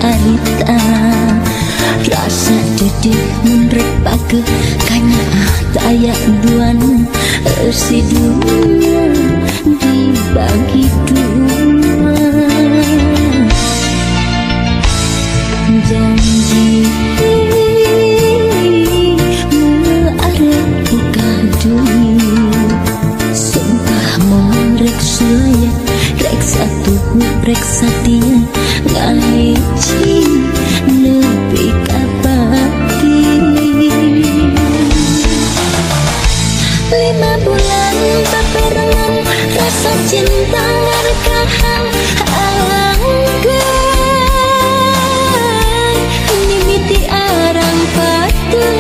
harita rasa dedek menrek pake kanya tayak duan si dunia dibagi dua janji arep buka dunia sumpah mau rek saya rek satu rek satia ngaji lebih kapati 5 bulan berperangan rasa cinta ngarekahan anggar mimiti arang patebang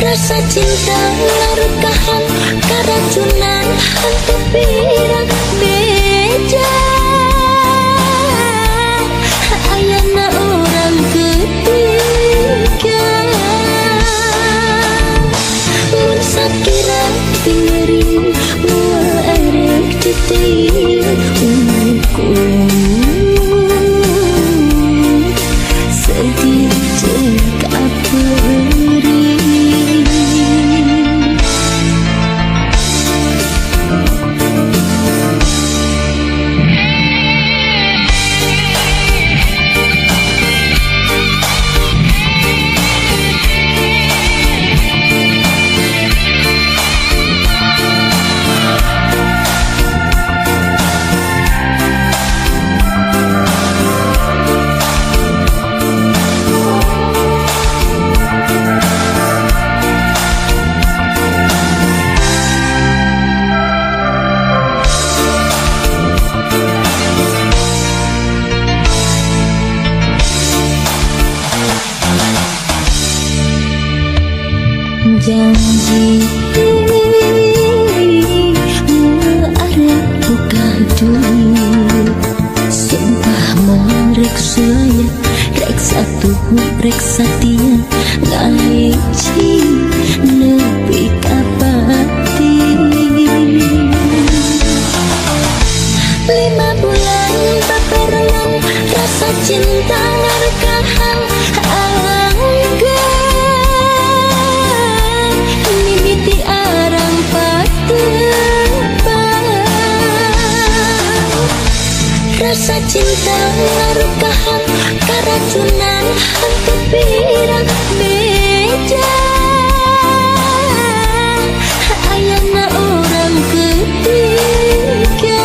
rasa cinta ngarekahan keracunan hantu pirang beja ayana orang ketiga mun sakira tingering mual erek titik ukur sedih cek aperi janji arep buka dunia sumpah mau rek saya rek satu rek satia ngaji lebih kapati 5 bulan berperangan rasa cinta ngarekahan rasa cinta ngarekahan keracunan hantu pirang beja ayana orang ketiga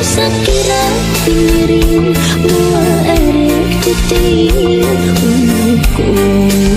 sakira piring mual erek titik ukur